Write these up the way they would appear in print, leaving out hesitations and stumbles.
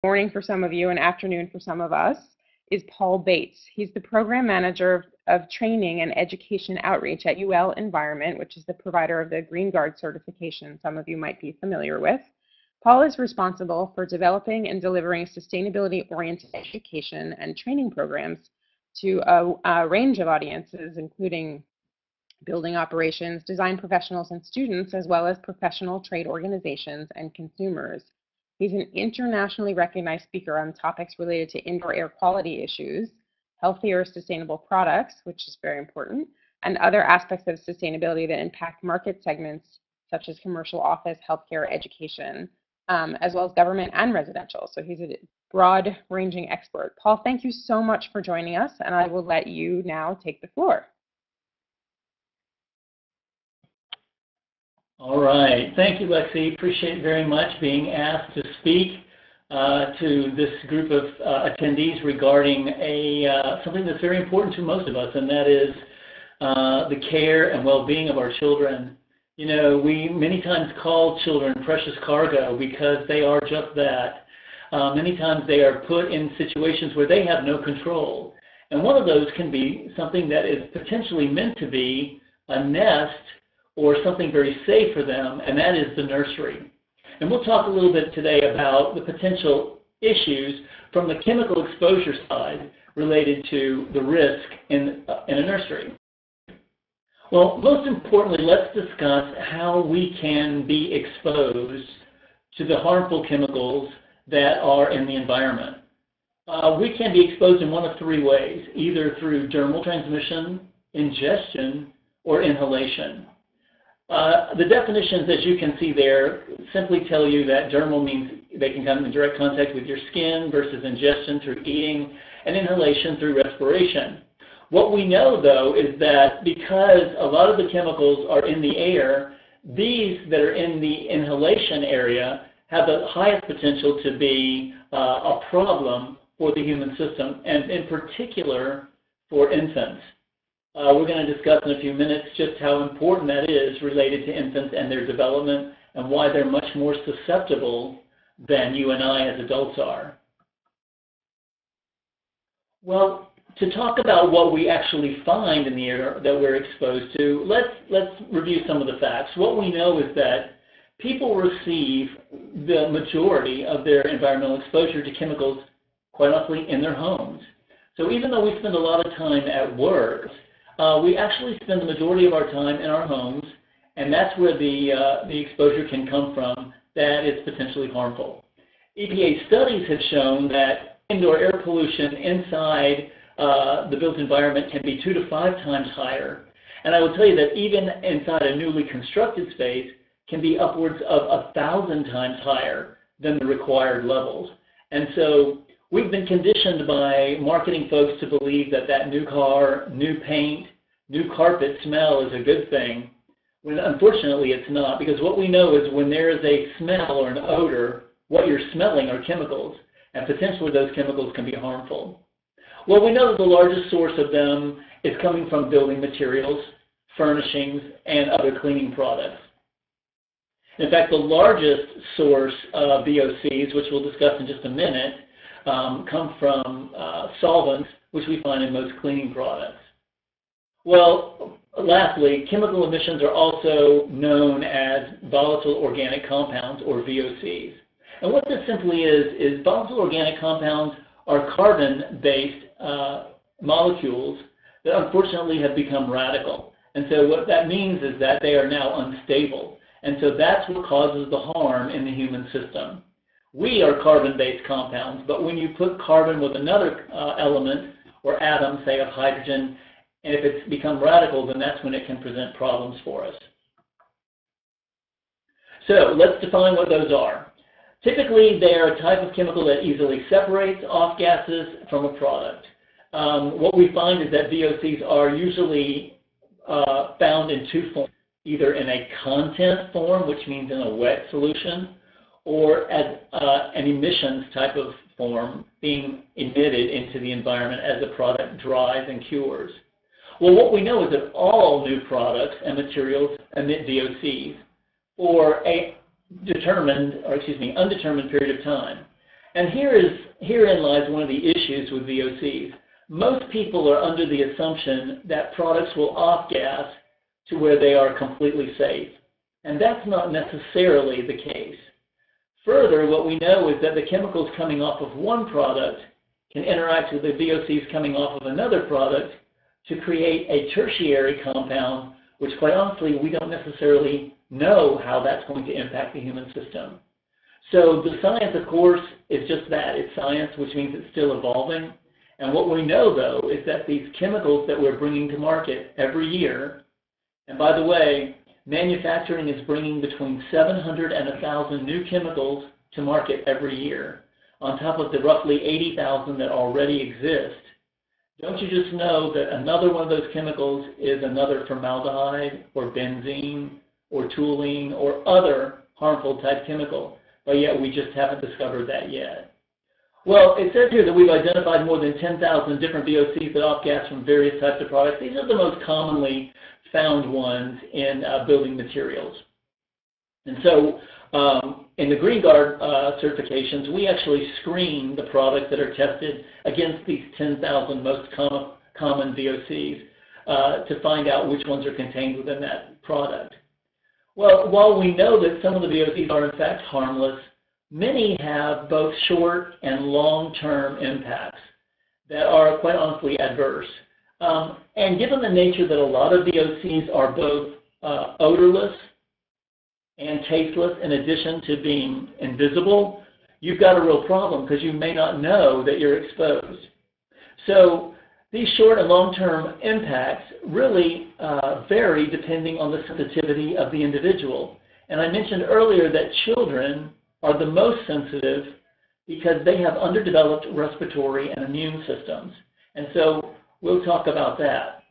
morning for some of you and afternoon for some of us, is Paul Bates. He's the Program Manager of Training and Education Outreach at UL Environment, which is the provider of the Green Guard certification some of you might be familiar with. Paul is responsible for developing and delivering sustainability-oriented education and training programs to a range of audiences, including building operations, design professionals and students, as well as professional trade organizations and consumers. He's an internationally recognized speaker on topics related to indoor air quality issues, healthier sustainable products, which is very important, and other aspects of sustainability that impact market segments such as commercial, office, healthcare, education, as well as government and residential. So he's a broad-ranging expert. Paul, thank you so much for joining us, and I will let you now take the floor. All right. Thank you, Lexi. Appreciate very much being asked to speak to this group of attendees regarding something that's very important to most of us, and that is the care and well-being of our children. You know, we many times call children precious cargo because they are just that. Many times they are put in situations where they have no control. And one of those can be something that is potentially meant to be a nest or something very safe for them, and that is the nursery. And we'll talk a little bit today about the potential issues from the chemical exposure side related to the risk in a nursery. Well, most importantly, let's discuss how we can be exposed to the harmful chemicals that are in the environment. We can be exposed in one of three ways, either through dermal transmission, ingestion, or inhalation. The definitions, as you can see there, simply tell you that dermal means they can come in direct contact with your skin versus ingestion through eating and inhalation through respiration. What we know, though, is that because a lot of the chemicals are in the air, these that are in the inhalation area have the highest potential to be a problem for the human system, and in particular for infants. We're going to discuss in a few minutes just how important that is related to infants and their development and why they're much more susceptible than you and I as adults are. Well, to talk about what we actually find in the air that we're exposed to, let's review some of the facts. What we know is that people receive the majority of their environmental exposure to chemicals, quite honestly, in their homes. So even though we spend a lot of time at work, we actually spend the majority of our time in our homes, and that's where the exposure can come from that is potentially harmful. EPA studies have shown that indoor air pollution inside the built environment can be 2 to 5 times higher. And I will tell you that even inside a newly constructed space can be upwards of 1,000 times higher than the required levels. And so we've been conditioned by marketing folks to believe that that new car, new paint, new carpet smell is a good thing, when unfortunately it's not, because what we know is when there is a smell or an odor, what you're smelling are chemicals, and potentially those chemicals can be harmful. Well, we know that the largest source of them is coming from building materials, furnishings, and other cleaning products. In fact, the largest source of VOCs, which we'll discuss in just a minute, come from solvents, which we find in most cleaning products. Well, lastly, chemical emissions are also known as volatile organic compounds, or VOCs. And what this simply is volatile organic compounds are carbon-based molecules that unfortunately have become radical. And so what that means is that they are now unstable. And so that's what causes the harm in the human system. We are carbon-based compounds, but when you put carbon with another element or atom, say of hydrogen, and if it's become radical, then that's when it can present problems for us. So let's define what those are. Typically, they are a type of chemical that easily separates off gases from a product. What we find is that VOCs are usually found in two forms, either in a content form, which means in a wet solution, or as an emissions type of form being emitted into the environment as the product dries and cures. Well, what we know is that all new products and materials emit VOCs for a undetermined period of time. And herein lies one of the issues with VOCs. Most people are under the assumption that products will off-gas to where they are completely safe. And that's not necessarily the case. Further, what we know is that the chemicals coming off of one product can interact with the VOCs coming off of another product to create a tertiary compound, which quite honestly, we don't necessarily know how that's going to impact the human system. So the science, of course, is just that. It's science, which means it's still evolving. And what we know, though, is that these chemicals that we're bringing to market every year, and by the way, manufacturing is bringing between 700 and 1,000 new chemicals to market every year, on top of the roughly 80,000 that already exist. Don't you just know that another one of those chemicals is another formaldehyde or benzene or toluene or other harmful type chemical, but yet we just haven't discovered that yet? Well, it says here that we've identified more than 10,000 different VOCs that off-gas from various types of products. These are the most commonly found ones in building materials. And so in the Green Guard certifications, we actually screen the products that are tested against these 10,000 most common VOCs to find out which ones are contained within that product. Well, while we know that some of the VOCs are in fact harmless, many have both short and long-term impacts that are quite honestly adverse. And given the nature that a lot of VOCs are both odorless and tasteless in addition to being invisible, you've got a real problem because you may not know that you're exposed. So these short and long-term impacts really vary depending on the sensitivity of the individual. And I mentioned earlier that children are the most sensitive because they have underdeveloped respiratory and immune systems. And so we'll talk about that.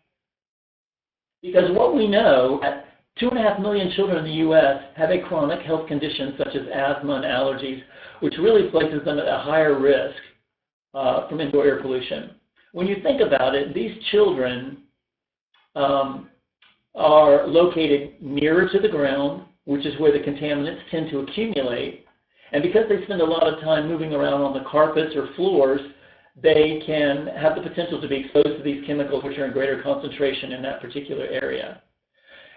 Because what we know, 2.5 million children in the U.S. have a chronic health condition such as asthma and allergies, which really places them at a higher risk from indoor air pollution. When you think about it, these children are located nearer to the ground, which is where the contaminants tend to accumulate. And because they spend a lot of time moving around on the carpets or floors, they can have the potential to be exposed to these chemicals, which are in greater concentration in that particular area.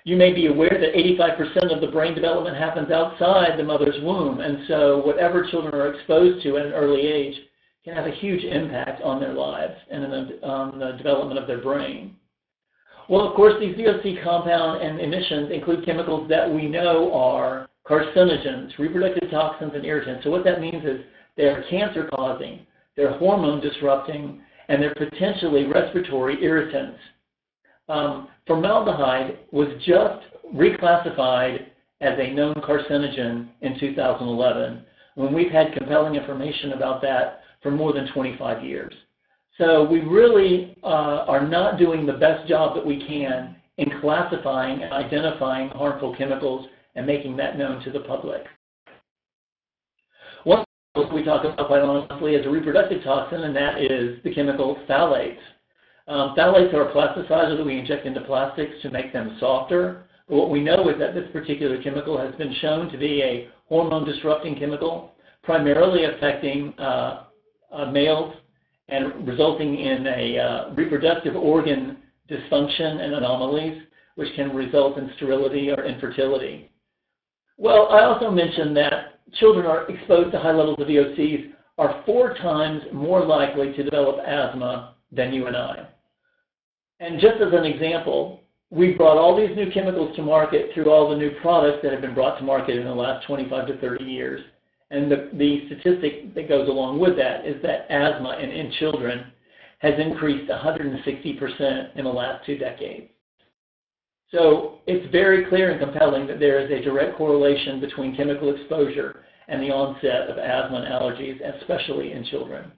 You may be aware that 85% of the brain development happens outside the mother's womb, and so whatever children are exposed to at an early age can have a huge impact on their lives and on the development of their brain. Well, of course, these VOC compound and emissions include chemicals that we know are carcinogens, reproductive toxins, and irritants. So what that means is they're cancer-causing, they're hormone-disrupting, and they're potentially respiratory irritants. Formaldehyde was just reclassified as a known carcinogen in 2011, when we've had compelling information about that for more than 25 years. So we really are not doing the best job that we can in classifying and identifying harmful chemicals and making that known to the public. One chemical we talk about quite honestly is a reproductive toxin, and that is the chemical phthalates. Phthalates are a plasticizer that we inject into plastics to make them softer. But what we know is that this particular chemical has been shown to be a hormone-disrupting chemical, primarily affecting males and resulting in a reproductive organ dysfunction and anomalies, which can result in sterility or infertility. Well, I also mentioned that children are exposed to high levels of VOCs are 4 times more likely to develop asthma than you and I. And just as an example, we brought all these new chemicals to market through all the new products that have been brought to market in the last 25 to 30 years. And the statistic that goes along with that is that asthma in children has increased 160% in the last 2 decades. So it's very clear and compelling that there is a direct correlation between chemical exposure and the onset of asthma and allergies, especially in children.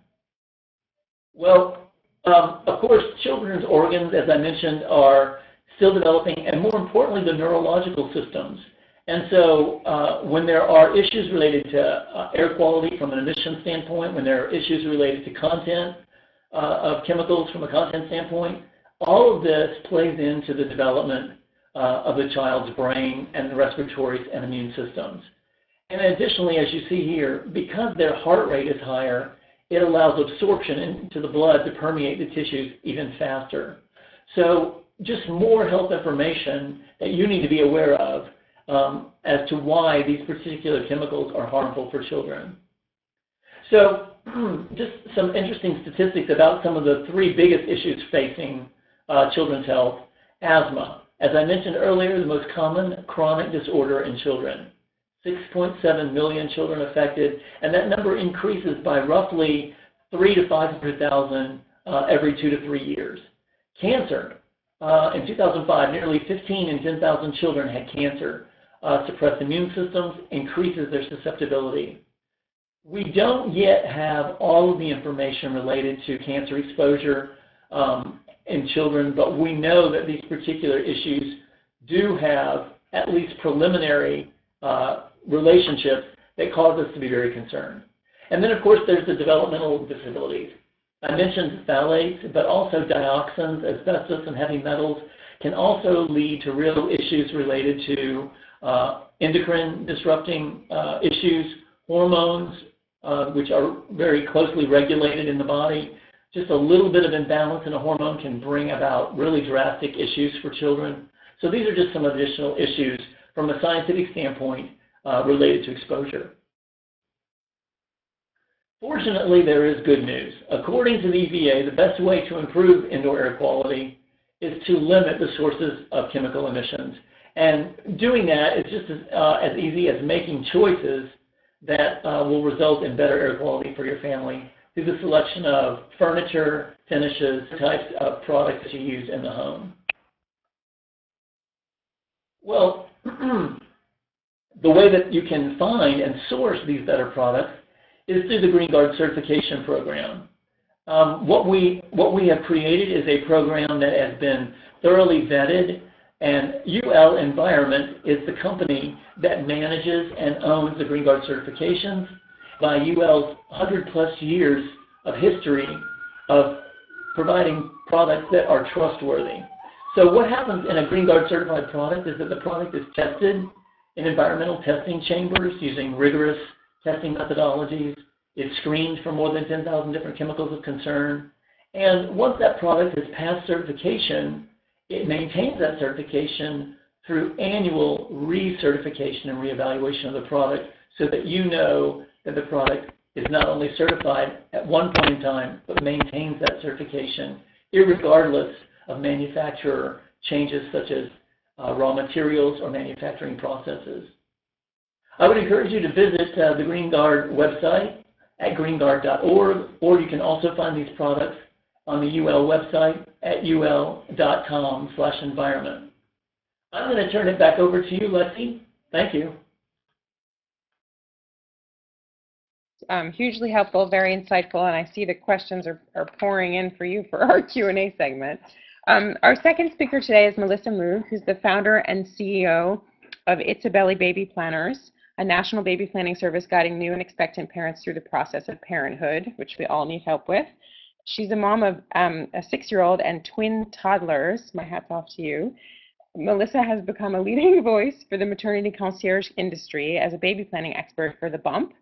Well, of course, children's organs, as I mentioned, are still developing, and more importantly, the neurological systems. And so when there are issues related to air quality from an emission standpoint, when there are issues related to content of chemicals from a content standpoint, all of this plays into the development of the child's brain and the respiratory and immune systems. And additionally, as you see here, because their heart rate is higher, it allows absorption into the blood to permeate the tissues even faster. So just more health information that you need to be aware of as to why these particular chemicals are harmful for children. So just some interesting statistics about some of the three biggest issues facing children's health. Asthma. As I mentioned earlier, the most common chronic disorder in children. 6.7 million children affected, and that number increases by roughly 300,000 to 500,000 every 2 to 3 years. Cancer. In 2005, nearly 15 in 10,000 children had cancer. Suppressed immune systems increases their susceptibility. We don't yet have all of the information related to cancer exposure in children, but we know that these particular issues do have at least preliminary relationships that cause us to be very concerned. And then, of course, there's the developmental disabilities. I mentioned phthalates, but also dioxins, asbestos, and heavy metals can also lead to real issues related to endocrine disrupting issues, hormones, which are very closely regulated in the body. Just a little bit of imbalance in a hormone can bring about really drastic issues for children. So these are just some additional issues from a scientific standpoint related to exposure. Fortunately, there is good news. According to the EPA, the best way to improve indoor air quality is to limit the sources of chemical emissions. And doing that is just as easy as making choices that will result in better air quality for your family through the selection of furniture, finishes, types of products that you use in the home. Well, the way that you can find and source these better products is through the Green Guard certification program. What we have created is a program that has been thoroughly vetted, and UL Environment is the company that manages and owns the Green Guard certifications by UL's 100+ years of history of providing products that are trustworthy. So what happens in a Green Guard certified product is that the product is tested in environmental testing chambers using rigorous testing methodologies. It's screened for more than 10,000 different chemicals of concern. And once that product has passed certification, it maintains that certification through annual recertification and reevaluation of the product so that you know that the product is not only certified at one point in time, but maintains that certification irregardless of manufacturer changes such as raw materials or manufacturing processes. I would encourage you to visit the Green Guard website at greenguard.org, or you can also find these products on the UL website at ul.com/environment. I'm going to turn it back over to you, Lexi. Thank you. Hugely helpful, very insightful, and I see the questions are pouring in for you for our Q&A segment. Our second speaker today is Melissa Moog, who's the founder and CEO of Itsabelly Baby Planners, a national baby planning service guiding new and expectant parents through the process of parenthood, which we all need help with. She's a mom of a 6-year-old and twin toddlers. My hat's off to you. Melissa has become a leading voice for the maternity concierge industry as a baby planning expert for The Bump,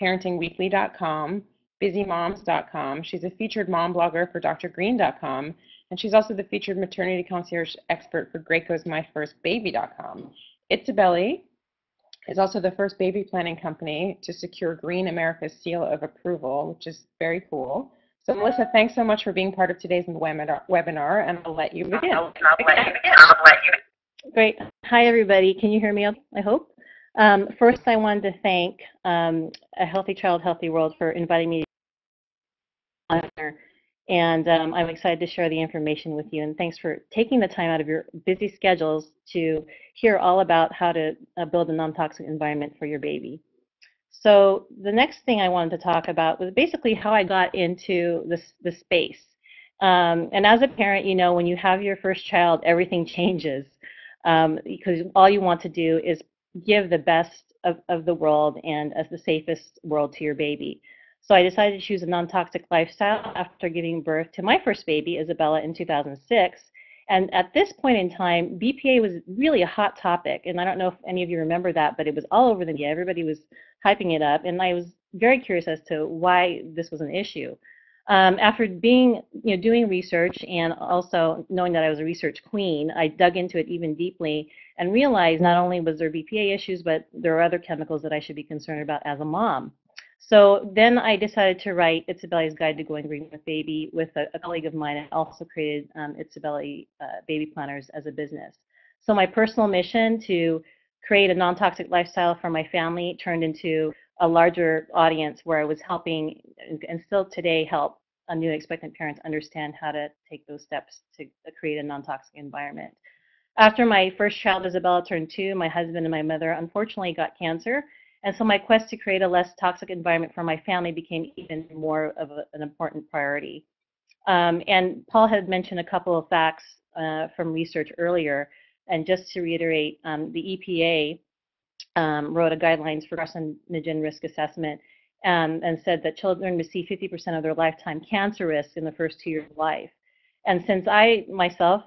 parentingweekly.com, busymoms.com. She's a featured mom blogger for drgreen.com, and she's also the featured maternity concierge expert for Graco's MyFirstBaby.com. Itsabelly is also the first baby planning company to secure Green America's seal of approval, which is very cool. So Melissa, thanks so much for being part of today's webinar, and I'll let you begin. Great. Hi, everybody. Can you hear me, I hope? First, I wanted to thank A Healthy Child, Healthy World for inviting me on here. And I'm excited to share the information with you. And thanks for taking the time out of your busy schedules to hear all about how to build a non-toxic environment for your baby. So the next thing I wanted to talk about was basically how I got into the space. And as a parent, you know, when you have your first child, everything changes because all you want to do is give the best of the world and as the safest world to your baby. So I decided to choose a non-toxic lifestyle after giving birth to my first baby, Isabella, in 2006. And at this point in time, BPA was really a hot topic. And I don't know if any of you remember that, but it was all over the media. Everybody was hyping it up. And I was very curious as to why this was an issue. After doing research and also knowing that I was a research queen, I dug into it even deeply and realized not only was there BPA issues, but there are other chemicals that I should be concerned about as a mom. So then I decided to write Itsabelly's Guide to Going Green with Baby with a colleague of mine, and also created Itsabelly Baby Planners as a business. So my personal mission to create a non-toxic lifestyle for my family turned into a larger audience where I was helping, and still today help, newly expectant parents understand how to take those steps to create a non-toxic environment. After my first child, Isabella, turned 2, my husband and my mother unfortunately got cancer. And so my quest to create a less toxic environment for my family became even more of an important priority. And Paul had mentioned a couple of facts from research earlier. And just to reiterate, the EPA wrote a guidelines for carcinogen risk assessment and said that children receive 50% of their lifetime cancer risk in the first 2 years of life. And since I myself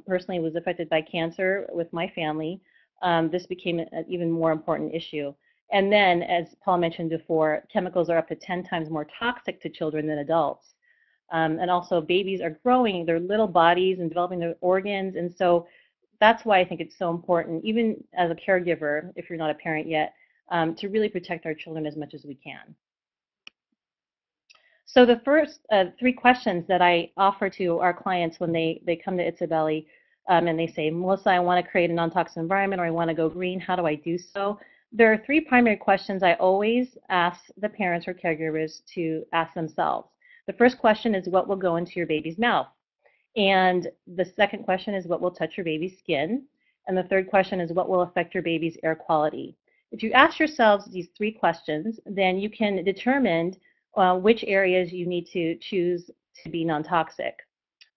personally was affected by cancer with my family, this became an even more important issue. And then, as Paul mentioned before, chemicals are up to 10 times more toxic to children than adults. And also, babies are growing their little bodies and developing their organs. And so that's why I think it's so important, even as a caregiver, if you're not a parent yet, to really protect our children as much as we can. So the first 3 questions that I offer to our clients when they come to Itsabelly and they say, Melissa, I want to create a non-toxic environment, or I want to go green, how do I do so? There are 3 primary questions I always ask the parents or caregivers to ask themselves. The first question is, what will go into your baby's mouth? And the second question is, what will touch your baby's skin? And the third question is, what will affect your baby's air quality? If you ask yourselves these 3 questions, then you can determine which areas you need to choose to be non-toxic.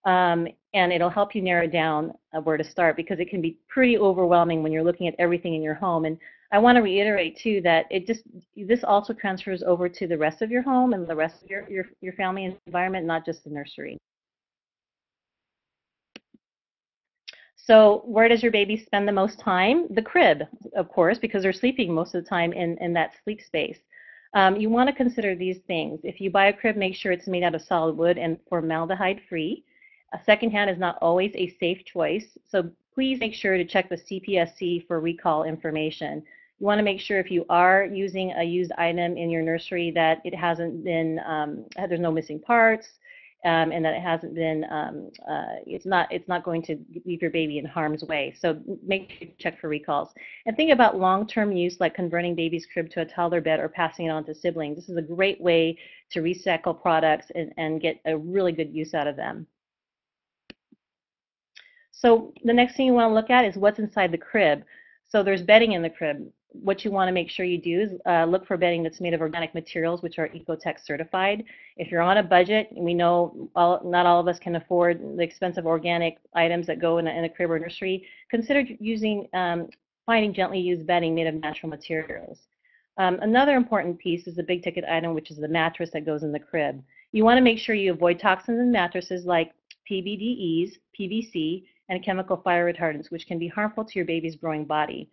And it'll help you narrow down where to start, because it can be pretty overwhelming when you're looking at everything in your home. And I want to reiterate too that this also transfers over to the rest of your home and the rest of your family environment, not just the nursery. So where does your baby spend the most time? The crib, of course, because they're sleeping most of the time in that sleep space. You want to consider these things. If you buy a crib, make sure it's made out of solid wood and formaldehyde-free. A secondhand is not always a safe choice, so please make sure to check the CPSC for recall information. You want to make sure if you are using a used item in your nursery that it hasn't been, there's no missing parts, and that it hasn't been, it's not going to leave your baby in harm's way. So make sure you check for recalls. And think about long-term use, like converting baby's crib to a toddler bed or passing it on to siblings. This is a great way to recycle products and get a really good use out of them. So the next thing you want to look at is what's inside the crib. So there's bedding in the crib. What you want to make sure you do is look for bedding that's made of organic materials, which are Ecotech certified. If you're on a budget, and we know not all of us can afford the expensive organic items that go in a crib or nursery, consider finding gently used bedding made of natural materials. Another important piece is the big ticket item, which is the mattress that goes in the crib. You want to make sure you avoid toxins in mattresses like PBDEs, PVC, and chemical fire retardants, which can be harmful to your baby's growing body.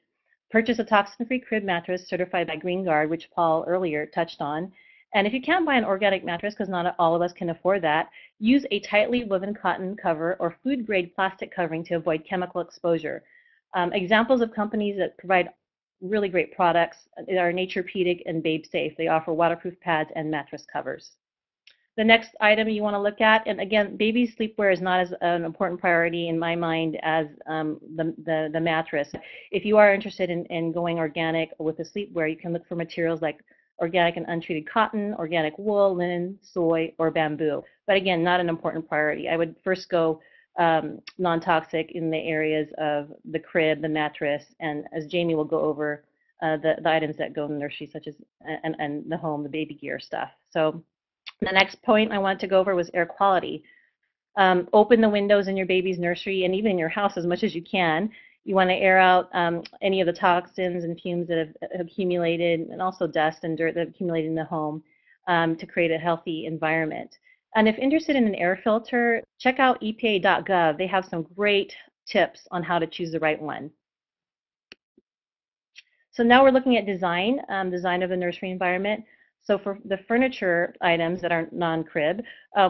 Purchase a toxin-free crib mattress certified by Green Guard, which Paul earlier touched on. And if you can't buy an organic mattress, because not all of us can afford that, use a tightly woven cotton cover or food-grade plastic covering to avoid chemical exposure. Examples of companies that provide really great products are Naturepedic and Babe Safe. They offer waterproof pads and mattress covers. The next item you want to look at, and again, baby sleepwear is not as an important priority in my mind as the mattress. If you are interested in going organic with the sleepwear, you can look for materials like organic and untreated cotton, organic wool, linen, soy, or bamboo. But again, not an important priority. I would first go non-toxic in the areas of the crib, the mattress, and as Jamie will go over, the items that go in the nursery, such as and the home, the baby gear stuff. So the next point I wanted to go over was air quality. Open the windows in your baby's nursery and even in your house as much as you can. You want to air out any of the toxins and fumes that have accumulated, and also dust and dirt that have accumulated in the home to create a healthy environment. And if interested in an air filter, check out epa.gov. They have some great tips on how to choose the right one. So now we're looking at design, design of a nursery environment. So for the furniture items that are non-crib,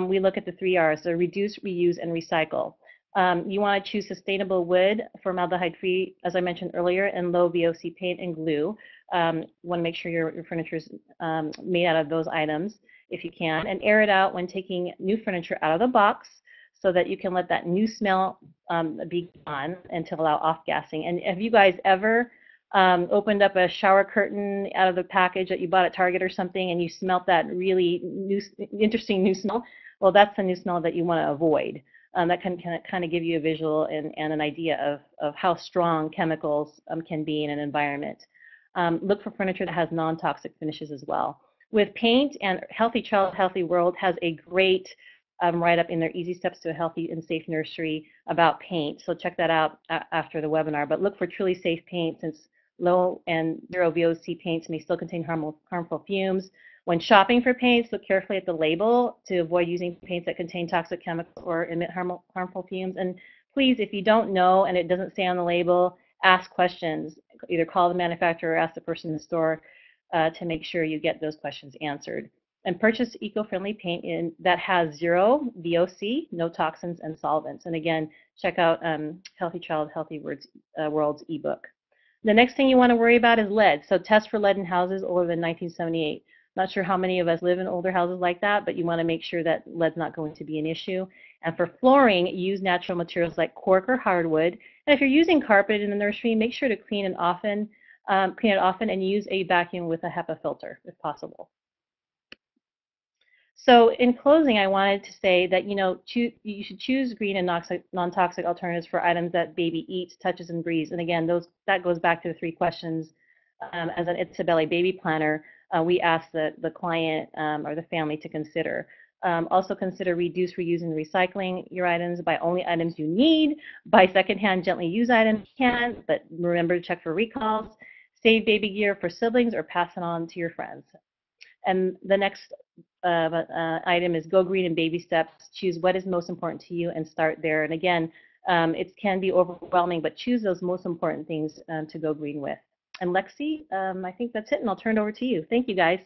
we look at the 3 R's, so reduce, reuse, and recycle. You want to choose sustainable wood, formaldehyde-free, as I mentioned earlier, and low VOC paint and glue. Want to make sure your furniture is made out of those items if you can, and air it out when taking new furniture out of the box so that you can let that new smell be gone and to allow off-gassing. And have you guys ever opened up a shower curtain out of the package that you bought at Target or something and you smelt that really interesting new smell? Well, that's the new smell that you want to avoid. That can kind of give you a visual and an idea of how strong chemicals can be in an environment. Look for furniture that has non-toxic finishes as well. With paint, and Healthy Child, Healthy World has a great write-up in their Easy Steps to a Healthy and Safe Nursery about paint. So check that out after the webinar. But look for truly safe paint, since low and zero VOC paints may still contain harmful fumes. When shopping for paints, look carefully at the label to avoid using paints that contain toxic chemicals or emit harmful fumes. And please, if you don't know and it doesn't say on the label, ask questions. Either call the manufacturer or ask the person in the store to make sure you get those questions answered. And purchase eco-friendly paint that has zero VOC, no toxins and solvents. And again, check out Healthy Child, Healthy World's ebook. The next thing you want to worry about is lead. So test for lead in houses older than 1978. Not sure how many of us live in older houses like that, but you want to make sure that lead's not going to be an issue. And for flooring, use natural materials like cork or hardwood. And if you're using carpet in the nursery, make sure to clean it often and use a vacuum with a HEPA filter if possible. So in closing, I wanted to say that you should choose green and non-toxic alternatives for items that baby eats, touches, and breathes. And again, that goes back to the 3 questions. As an Itsabelly Baby Planner, we ask the client or the family to consider. Also consider reduce, reuse, and recycling your items. Buy only items you need. Buy secondhand, gently used items you can, but remember to check for recalls. Save baby gear for siblings or pass it on to your friends. And the next item is go green in baby steps. Choose what is most important to you and start there. And again, it can be overwhelming, but choose those most important things to go green with. And Lexi, I think that's it, and I'll turn it over to you. Thank you, guys.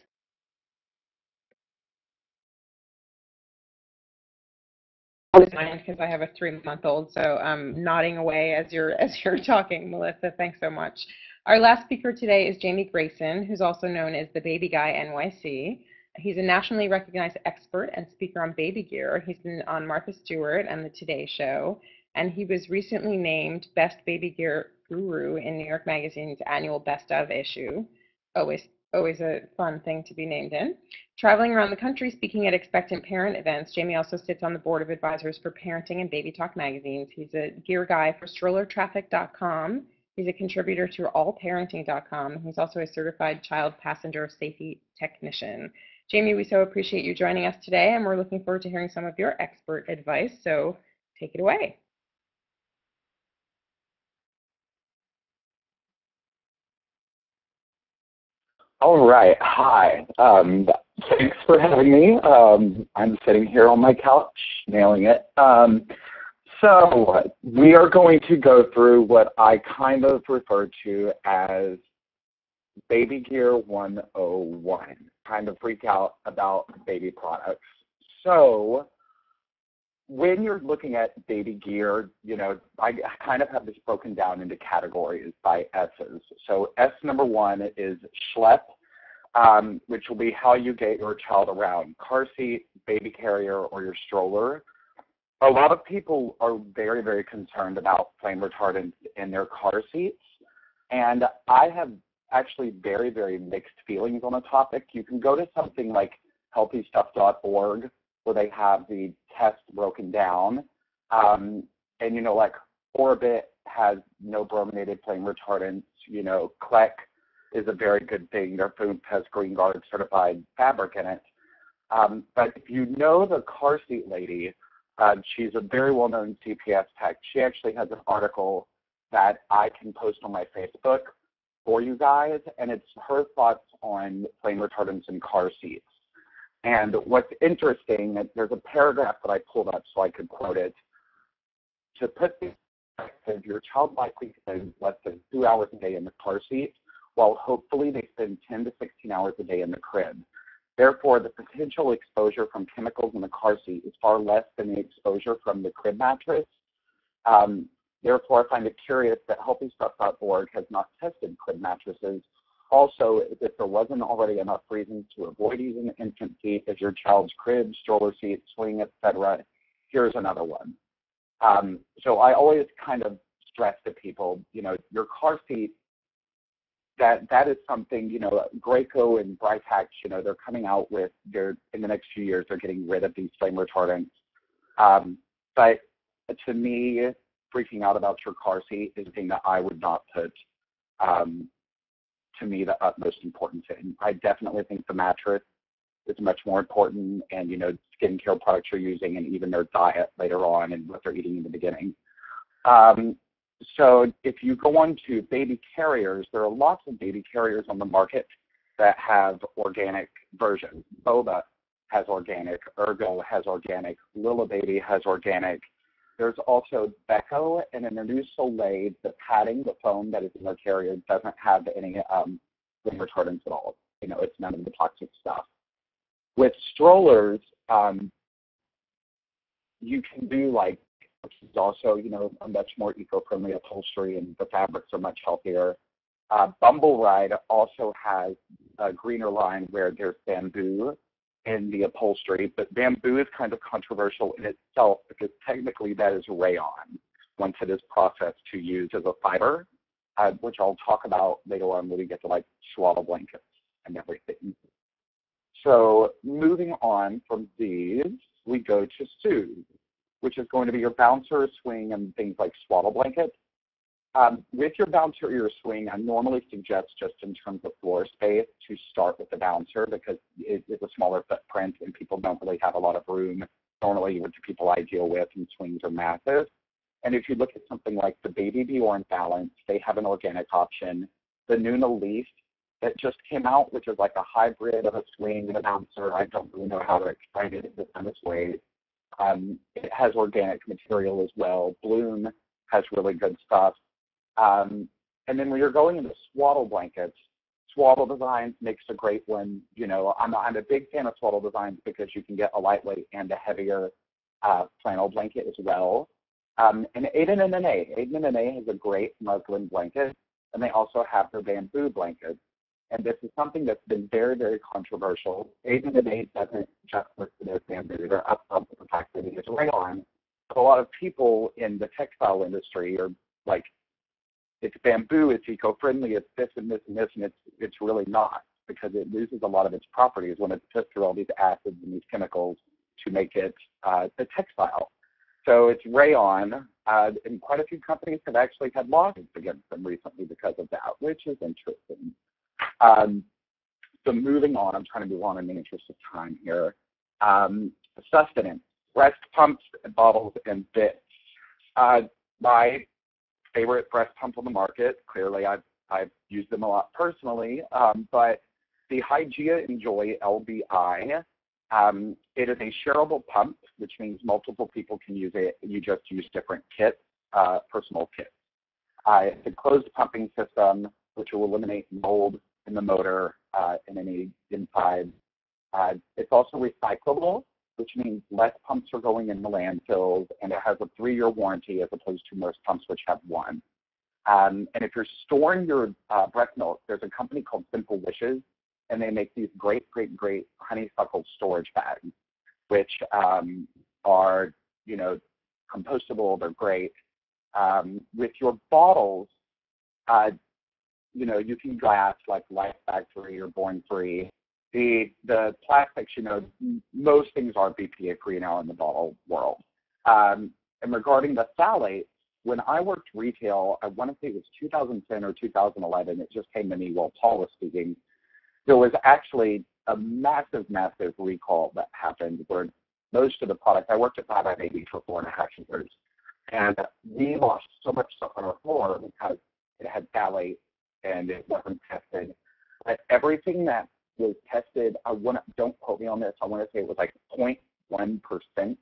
Because I have a 3-month-old, so I'm nodding away as you're talking, Melissa. Thanks so much. Our last speaker today is Jamie Grayson, who's also known as TheBabyGuyNYC. He's a nationally recognized expert and speaker on baby gear. He's been on Martha Stewart and the Today Show, and he was recently named Best Baby Gear Guru in New York Magazine's annual Best Of issue. Always a fun thing to be named in. Traveling around the country speaking at expectant parent events, Jamie also sits on the board of advisors for Parenting and Baby Talk magazines. He's a gear guy for strollertraffic.com. He's a contributor to allparenting.com. He's also a certified child passenger safety technician. Jamie, we so appreciate you joining us today, and we're looking forward to hearing some of your expert advice, so take it away. All right. Hi. Thanks for having me. I'm sitting here on my couch, nailing it. So we are going to go through what I kind of refer to as Baby Gear 101, kind of freak out about baby products. So when you're looking at baby gear, I kind of have this broken down into categories by S's. So S number 1 is schlep, which will be how you get your child around, car seat, baby carrier, or your stroller. A lot of people are very, very concerned about flame retardants in their car seats, and I have actually very, very mixed feelings on the topic. You can go to something like healthystuff.org where they have the test broken down, and like Orbit has no brominated flame retardants. Kleck is a very good thing. Their food has Green Guard certified fabric in it. But if you know the car seat lady, she's a very well-known CPS tech. She actually has an article that I can post on my Facebook for you guys, and it's her thoughts on flame retardants in car seats. And what's interesting, there's a paragraph that I pulled up so I could quote it. To put this in perspective, your child likely spends less than 2 hours a day in the car seat, while hopefully they spend 10 to 16 hours a day in the crib. Therefore, the potential exposure from chemicals in the car seat is far less than the exposure from the crib mattress. Therefore, I find it curious that HealthyStuff.org has not tested crib mattresses. Also, if there wasn't already enough reasons to avoid using the infant seat as your child's crib, stroller seat, swing, etc., here's another one. So I always kind of stress to people, your car seat, that is something, Graco and Britax, they're coming out with, in the next few years, they're getting rid of these flame retardants. But to me, freaking out about your car seat is a thing that I would not put, to me, the utmost important thing. I definitely think the mattress is much more important, and, skincare products you're using, and even their diet later on and what they're eating in the beginning. So if you go on to baby carriers, there are lots of baby carriers on the market that have organic versions. Boba has organic, Ergo has organic, Lila Baby has organic. There's also Beko, and in their new Soleil, the padding, the foam that is in their carrier doesn't have any flame retardants at all. It's none of the toxic stuff. With strollers, you can do which is also, a much more eco-friendly upholstery, and the fabrics are much healthier. Bumble Ride also has a greener line where there's bamboo in the upholstery, but bamboo is kind of controversial in itself because technically that is rayon once it is processed to use as a fiber, which I'll talk about later on when we get to swaddle blankets and everything. So moving on from these, we go to Soothe, which is going to be your bouncer, swing, and things like swaddle blankets. With your bouncer or your swing, I normally suggest, just in terms of floor space, to start with the bouncer because it's a smaller footprint and people don't really have a lot of room normally with the people I deal with, and swings are massive. And if you look at something like the Baby Bjorn Balance, they have an organic option. The Nuna Leaf that just came out, which is like a hybrid of a swing and a bouncer. I don't really know how to explain it in this way. It has organic material as well. Bloom has really good stuff. And then when you're going into swaddle blankets, Swaddle Designs makes a great one. I'm a big fan of Swaddle Designs because you can get a lightweight and a heavier flannel blanket as well. And Aiden and Nene has a great muslin blanket, and they also have their bamboo blankets. And this is something that's been very, very controversial. Aiden and Nene doesn't just list it as bamboo. They're upfront with the fact that it is rayon. But a lot of people in the textile industry are like, it's bamboo, it's eco-friendly, it's this and this and this, and it's really not, because it loses a lot of its properties when it's put through all these acids and these chemicals to make it a textile. So it's rayon, and quite a few companies have actually had lawsuits against them recently because of that, which is interesting. So moving on, I'm trying to move on in the interest of time here. Sustenance, breast pumps, bottles, and bits. My favorite breast pump on the market, clearly I've used them a lot personally, but the Hygeia Enjoy LBI, it is a shareable pump, which means multiple people can use it. You just use different kits, personal kits. It's a closed pumping system, which will eliminate mold in the motor and any inside. It's also recyclable, which means less pumps are going in the landfills, and it has a 3-year warranty as opposed to most pumps, which have 1. And if you're storing your breast milk, there's a company called Simple Wishes, and they make these great, great, great honeysuckle storage bags, which are, compostable. They're great. With your bottles, you can glass like Life Factory or Born Free. The plastics, most things are BPA free now in the bottle world. And regarding the phthalates, when I worked retail, I want to say it was 2010 or 2011, it just came to me while Paul was speaking. There was actually a massive, massive recall that happened where most of the products, I worked at Bye Baby for 4.5 years, and we lost so much stuff on our floor because it had phthalates and it wasn't tested. But everything that was tested, don't quote me on this, I want to say it was like 0.1%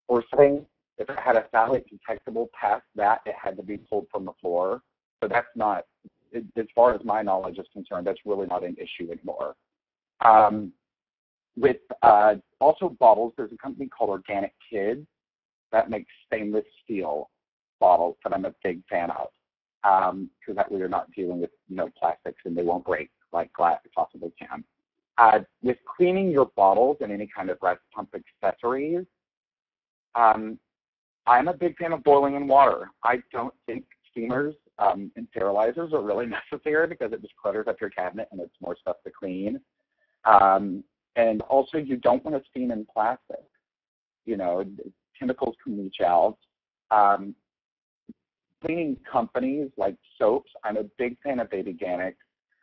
or something. If it had a phthalate detectable past that, it had to be pulled from the floor. So that's not, as far as my knowledge is concerned, that's really not an issue anymore. With also bottles, there's a company called Organic Kids that makes stainless steel bottles that I'm a big fan of, because that way you're not dealing with plastics and they won't break like glass possibly can. With cleaning your bottles and any kind of breast pump accessories, I'm a big fan of boiling in water. I don't think steamers and sterilizers are really necessary because it just clutters up your cabinet and it's more stuff to clean. And also, you don't want to steam in plastic. Chemicals can leach out. Cleaning companies like soaps, I'm a big fan of TheBabyGuyNYC.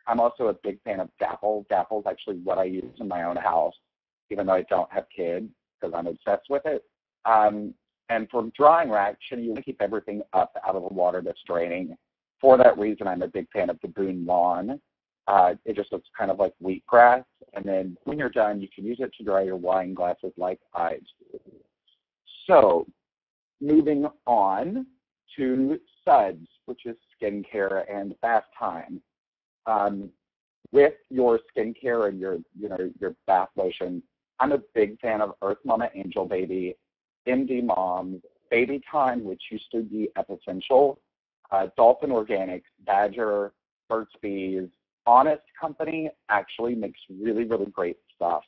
I'm also a big fan of Dapple. Dapple's actually what I use in my own house, even though I don't have kids, because I'm obsessed with it. And for drying racks, you want to keep everything up out of the water that's draining. For that reason, I'm a big fan of the Boone Lawn. It just looks kind of like wheatgrass. And then when you're done, you can use it to dry your wine glasses like I do. So moving on to suds, which is skincare and bath time. With your skincare and your bath lotion, I'm a big fan of Earth Mama Angel Baby, MD Moms, Baby Time, which used to be Epessential, Dolphin Organics, Badger, Burt's Bees. Honest Company actually makes really, really great stuff.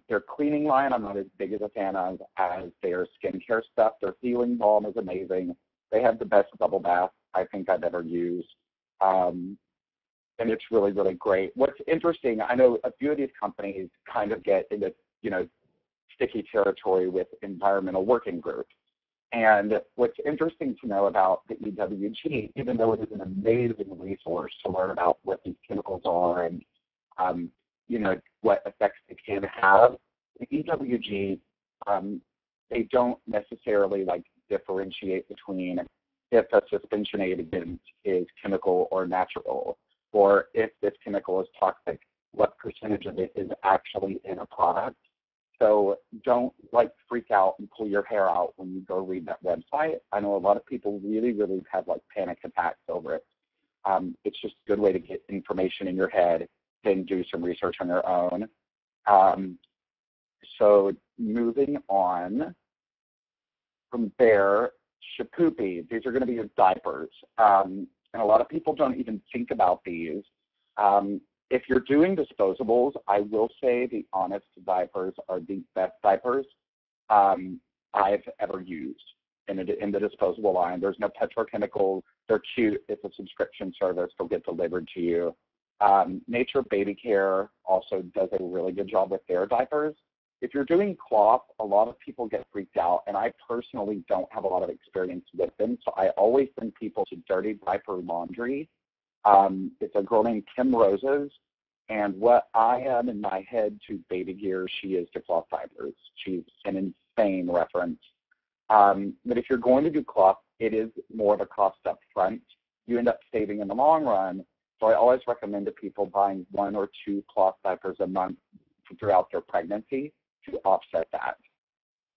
Their cleaning line I'm not as big as a fan of as their skincare stuff. Their healing balm is amazing. They have the best bubble bath I think I've ever used. And it's really, really great. What's interesting, I know a few of these companies kind of get into, sticky territory with environmental working groups. And what's interesting to know about the EWG, even though it is an amazing resource to learn about what these chemicals are and, what effects they can have, the EWG, they don't necessarily differentiate between if a suspension agent is chemical or natural, or if this chemical is toxic, what percentage of it is actually in a product. So don't freak out and pull your hair out when you go read that website. I know a lot of people really, really have panic attacks over it. It's just a good way to get information in your head, then do some research on your own. So moving on from there, Shapoopy. These are going to be your diapers. And a lot of people don't even think about these. If you're doing disposables, I will say the Honest diapers are the best diapers I've ever used in the disposable line. There's no petrochemicals. They're cute. It's a subscription service. They'll get delivered to you. Nature Baby Care also does a really good job with their diapers. If you're doing cloth, a lot of people get freaked out, and I personally don't have a lot of experience with them, so I always send people to Dirty Diaper Laundry. It's a girl named Kim Roses, and what I am in my head to baby gear, she is to cloth diapers. She's an insane reference. But if you're going to do cloth, it is more of a cost up front. You end up saving in the long run, so I always recommend to people buying 1 or 2 cloth diapers a month throughout their pregnancy to offset that.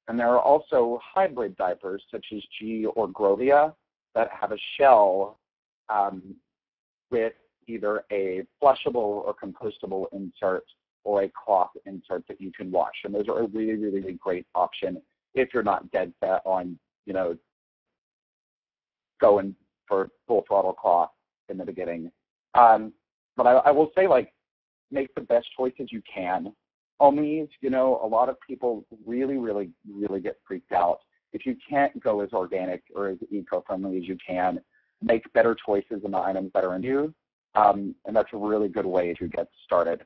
And there are also hybrid diapers such as G or Grovia that have a shell with either a flushable or compostable insert or a cloth insert that you can wash. And those are a really, really, really great option if you're not dead set on, going for full throttle cloth in the beginning. But I will say, make the best choices you can on these. A lot of people really, really, really get freaked out. If you can't go as organic or as eco-friendly as you can, make better choices in the items that are in you. And that's a really good way to get started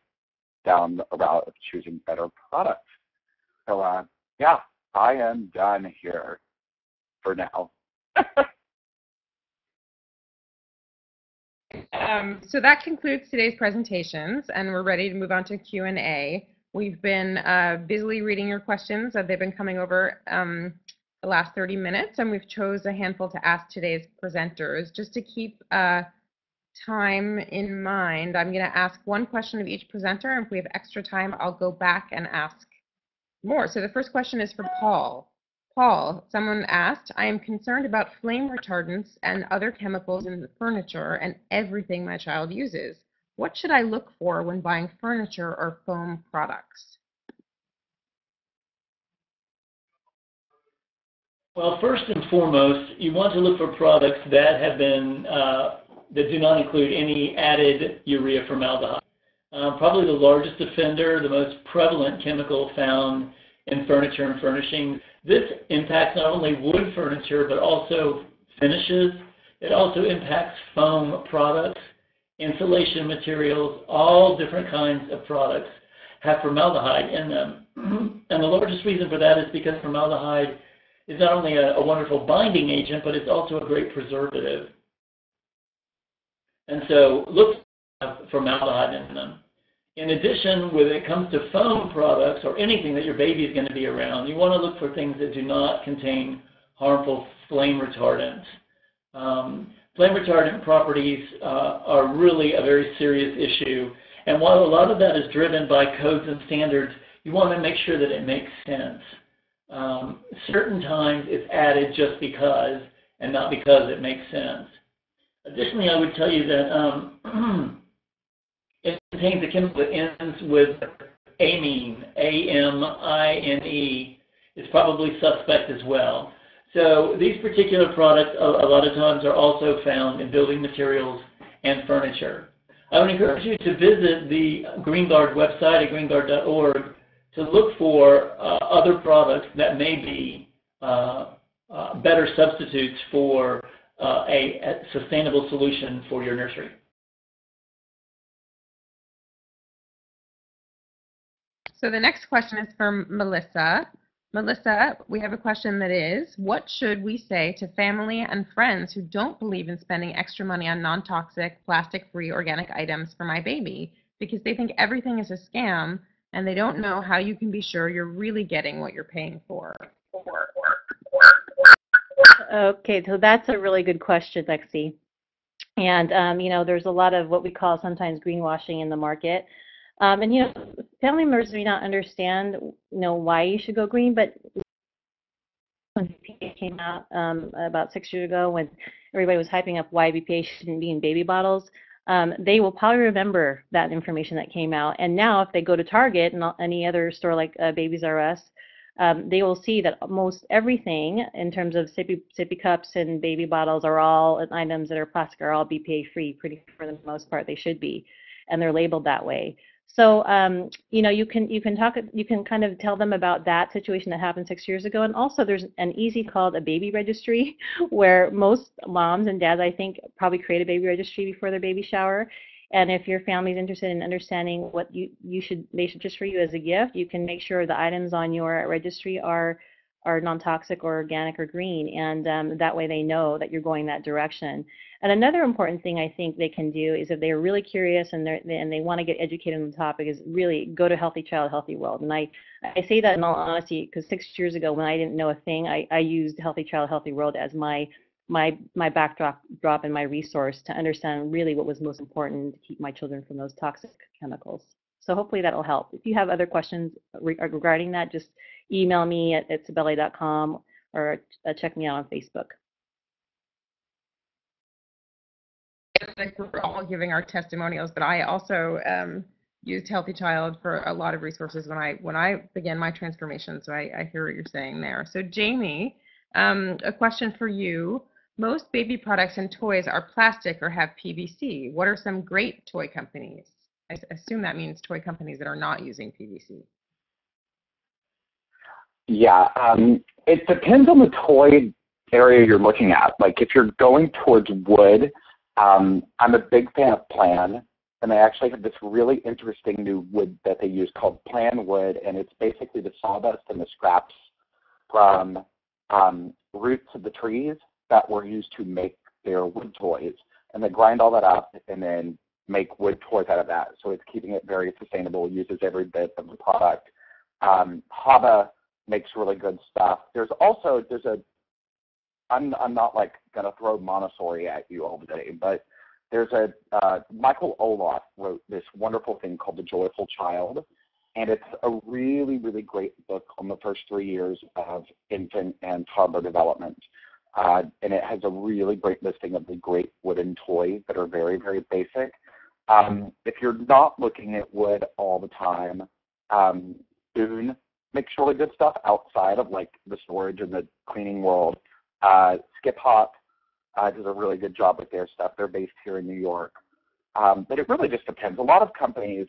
down the route of choosing better products. So, yeah, I am done here for now. So that concludes today's presentations, and we're ready to move on to Q&A. We've been busily reading your questions as they've been coming over the last 30 minutes, and we've chose a handful to ask today's presenters. Just to keep time in mind, I'm going to ask one question of each presenter, and if we have extra time, I'll go back and ask more. So the first question is for Paul. Paul, someone asked, I am concerned about flame retardants and other chemicals in the furniture and everything my child uses. What should I look for when buying furniture or foam products? Well, first and foremost, you want to look for products that have been that do not include any added urea formaldehyde. Probably the largest offender, the most prevalent chemical found in furniture and furnishings. This impacts not only wood furniture, but also finishes. It also impacts foam products, insulation materials, all different kinds of products have formaldehyde in them. And the largest reason for that is because formaldehyde is not only a wonderful binding agent, but it's also a great preservative. And so look for formaldehyde in them. In addition, when it comes to foam products or anything that your baby is going to be around, you want to look for things that do not contain harmful flame retardants. Flame retardant properties are really a very serious issue. And while a lot of that is driven by codes and standards, you want to make sure that it makes sense. Certain times it's added just because and not because it makes sense. Additionally, I would tell you that it contains a chemical that ends with amine, A-M-I-N-E, is probably suspect as well. So these particular products a lot of times are also found in building materials and furniture. I would encourage you to visit the GreenGuard website at greenguard.org to look for other products that may be better substitutes for a sustainable solution for your nursery. So the next question is from Melissa. Melissa, we have a question that is, what should we say to family and friends who don't believe in spending extra money on non-toxic, plastic-free organic items for my baby because they think everything is a scam and they don't know how you can be sure you're really getting what you're paying for? Okay, so that's a really good question, Lexi. And, you know, there's a lot of what we call sometimes greenwashing in the market. And, you know, family members may not understand, you know, why you should go green, but when BPA came out about 6 years ago, when everybody was hyping up why BPA shouldn't be in baby bottles, they will probably remember that information that came out. And now if they go to Target and any other store like Babies R Us, they will see that most everything in terms of sippy cups and baby bottles are all items that are plastic, are all BPA free, pretty for the most part they should be, and they're labeled that way. So you know, you can kind of tell them about that situation that happened 6 years ago, and also there's an easy called a baby registry, where most moms and dads, I think, probably create a baby registry before their baby shower. And if your family's interested in understanding what they should just for you as a gift, you can make sure the items on your registry are non-toxic or organic or green, and that way they know that you're going that direction. And another important thing I think they can do is if they're really curious and they want to get educated on the topic is really go to Healthy Child, Healthy World. And I say that in all honesty because 6 years ago when I didn't know a thing, I used Healthy Child, Healthy World as my backdrop and my resource to understand really what was most important to keep my children from those toxic chemicals. So hopefully that'll help. If you have other questions regarding that, just email me at itsabelly.com or check me out on Facebook. Like we're all giving our testimonials, but I also used Healthy Child for a lot of resources when I began my transformation. So I hear what you're saying there. So Jamie, a question for you. Most baby products and toys are plastic or have PVC. What are some great toy companies? I assume that means toy companies that are not using PVC. Yeah, it depends on the toy area you're looking at. Like if you're going towards wood, I'm a big fan of Plan, and they actually have this really interesting new wood that they use called Plan wood, and it's basically the sawdust and the scraps from roots of the trees that were used to make their wood toys. And they grind all that up and then make wood toys out of that. So it's keeping it very sustainable, uses every bit of the product. Haba makes really good stuff. I'm not like going to throw Montessori at you all day, but there's a, Michael Olaf wrote this wonderful thing called The Joyful Child, and it's a really, really great book on the first 3 years of infant and toddler development. And it has a really great listing of the great wooden toys that are very, very basic. If you're not looking at wood all the time, Boone makes really good stuff outside of like the storage and the cleaning world. Skip Hop does a really good job with their stuff. They're based here in New York. But it really just depends. A lot of companies,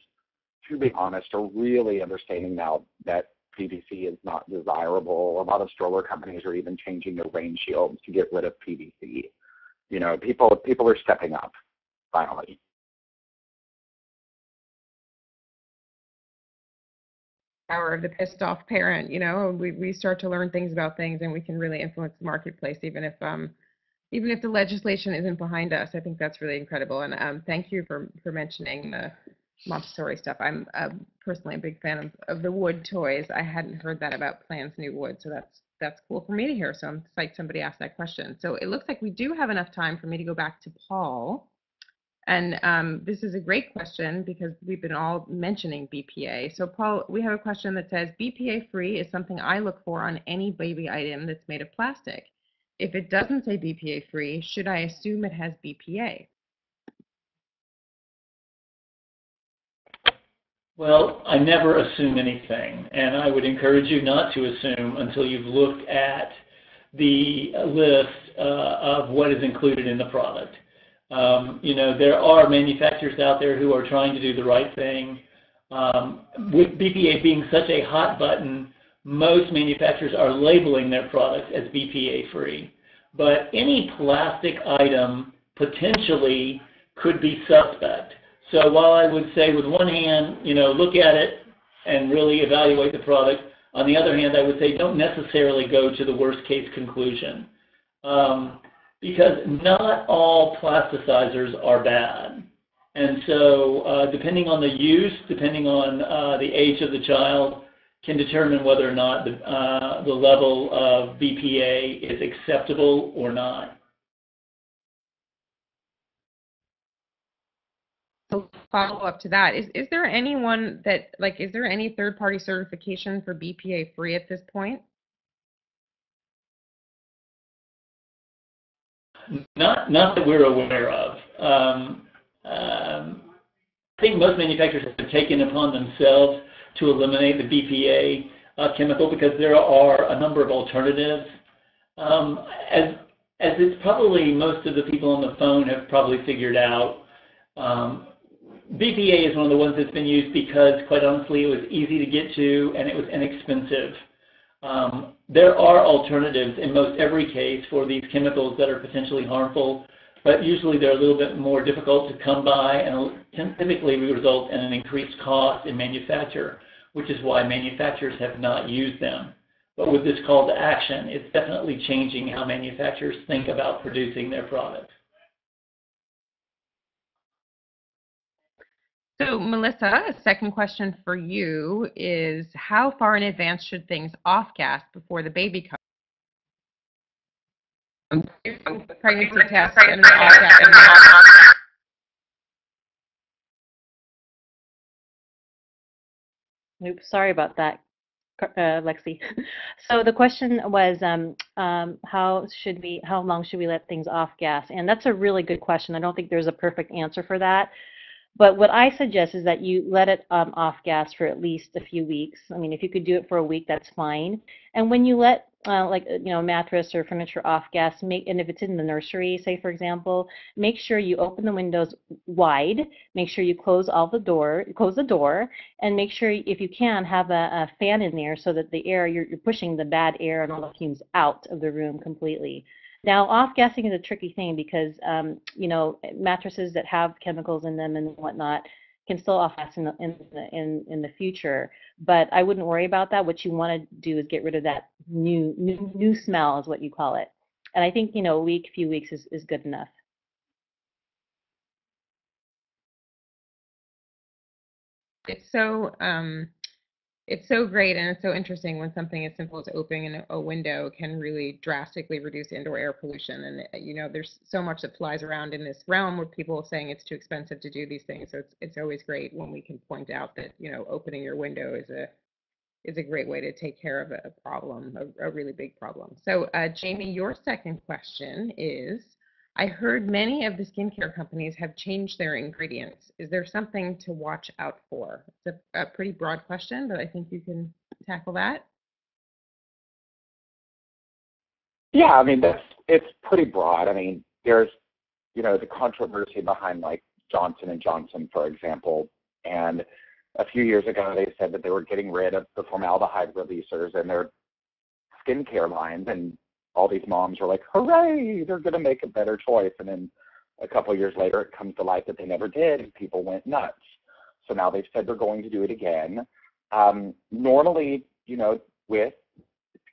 to be honest, are really understanding now that PVC is not desirable. A lot of stroller companies are even changing their rain shields to get rid of PVC. You know, people are stepping up, finally. Power of the pissed off parent, you know, we start to learn things about things, and we can really influence the marketplace, even if the legislation isn't behind us. I think that's really incredible. And thank you for mentioning the Montessori stuff. I'm personally a big fan of the wood toys. I hadn't heard that about Plans New Wood, so that's cool for me to hear. So I'm psyched somebody asked that question. So it looks like we do have enough time for me to go back to Paul. And this is a great question because we've been all mentioning BPA. So Paul, we have a question that says, BPA free is something I look for on any baby item that's made of plastic. If it doesn't say BPA free, should I assume it has BPA? Well, I never assume anything, and I would encourage you not to assume until you've looked at the list of what is included in the product. You know, there are manufacturers out there who are trying to do the right thing. With BPA being such a hot button, most manufacturers are labeling their products as BPA free. But any plastic item potentially could be suspect. So while I would say with one hand, you know, look at it and really evaluate the product, on the other hand, I would say don't necessarily go to the worst case conclusion. Because not all plasticizers are bad. And so depending on the use, depending on the age of the child, can determine whether or not the level of BPA is acceptable or not. So follow up to that, is there anyone that, like, is there any third-party certification for BPA free at this point? Not that we're aware of. I think most manufacturers have taken upon themselves to eliminate the BPA chemical because there are a number of alternatives. As it's probably most of the people on the phone have probably figured out, BPA is one of the ones that's been used because, quite honestly, it was easy to get to and it was inexpensive. There are alternatives in most every case for these chemicals that are potentially harmful, but usually they're a little bit more difficult to come by and typically result in an increased cost in manufacture, which is why manufacturers have not used them. But with this call to action, it's definitely changing how manufacturers think about producing their products. So Melissa, a second question for you is, how far in advance should things off-gas before the baby comes? Pregnancy test and off-gas. Oops, sorry about that, Lexi. So the question was, how long should we let things off gas? And that's a really good question. I don't think there's a perfect answer for that. But what I suggest is that you let it off gas for at least a few weeks. I mean, if you could do it for a week, that's fine. And when you let mattress or furniture off gas, and if it's in the nursery, say for example, make sure you open the windows wide. Make sure you close the door, and make sure, if you can, have a fan in there so that the air, you're pushing the bad air and all the fumes out of the room completely. Now, off-gassing is a tricky thing because, mattresses that have chemicals in them and whatnot can still off-gas in the future. But I wouldn't worry about that. What you want to do is get rid of that new smell, is what you call it. And I think, a few weeks is good enough. It's so It's so great, and it's so interesting when something as simple as opening a window can really drastically reduce indoor air pollution. And you know, there's so much that flies around in this realm with people saying it's too expensive to do these things. So it's always great when we can point out that, you know, opening your window is a great way to take care of a problem, a really big problem. So Jamie, your second question is, I heard many of the skincare companies have changed their ingredients. Is there something to watch out for? It's a pretty broad question, but I think you can tackle that. Yeah, I mean, it's pretty broad. I mean, there's, you know, the controversy behind like Johnson and Johnson, for example, and a few years ago they said that they were getting rid of the formaldehyde releasers in their skincare lines, and all these moms were like, hooray, they're going to make a better choice. And then a couple of years later, it comes to light that they never did, and people went nuts. So now they've said they're going to do it again. Normally, you know, with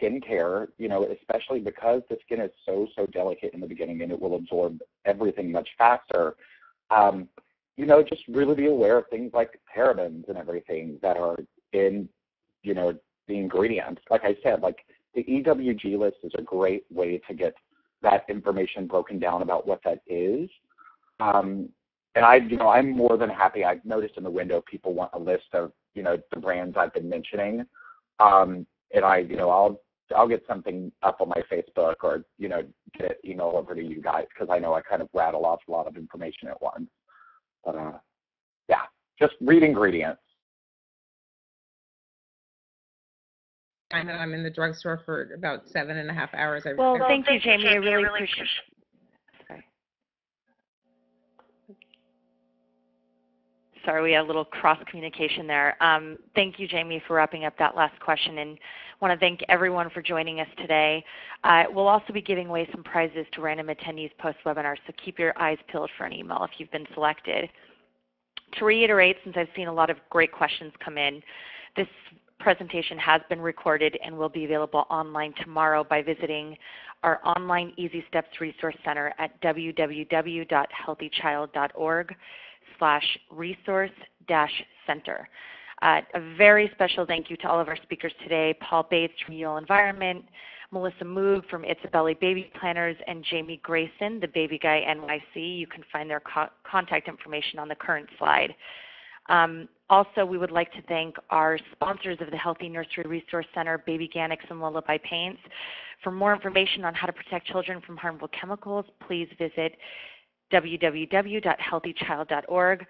skincare, you know, especially because the skin is so delicate in the beginning and it will absorb everything much faster, you know, just really be aware of things like parabens and everything that are in, you know, the ingredients. Like I said, like the EWG list is a great way to get that information broken down about what that is. And you know, I'm more than happy. I've noticed in the window people want a list of, you know, the brands I've been mentioning. And you know, I'll get something up on my Facebook, or, you know, get it email over to you guys, because I know I kind of rattle off a lot of information at once. But yeah, just read ingredients. I know I'm in the drugstore for about 7.5 hours. Well, thank you, Jamie. I really appreciate it. Sorry. Sorry, we had a little cross communication there. Thank you, Jamie, for wrapping up that last question, and want to thank everyone for joining us today. We'll also be giving away some prizes to random attendees post-webinar, so keep your eyes peeled for an email if you've been selected. To reiterate, since I've seen a lot of great questions come in, this presentation has been recorded and will be available online tomorrow by visiting our online Easy Steps Resource Center at www.healthychild.org/resource-center. A very special thank you to all of our speakers today, Paul Bates from UL Environment, Melissa Moog from Itsabelly Baby Planners, and Jamie Grayson, the Baby Guy NYC. You can find their contact information on the current slide. Also, we would like to thank our sponsors of the Healthy Nursery Resource Center, BabyGuyNYC and Lullaby Paints. For more information on how to protect children from harmful chemicals, please visit www.healthychild.org.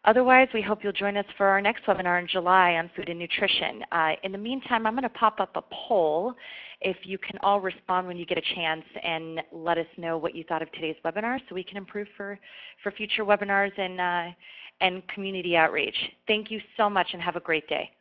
Otherwise, we hope you'll join us for our next webinar in July on food and nutrition. In the meantime, I'm going to pop up a poll. If you can all respond when you get a chance and let us know what you thought of today's webinar, so we can improve for future webinars and community outreach. Thank you so much and have a great day.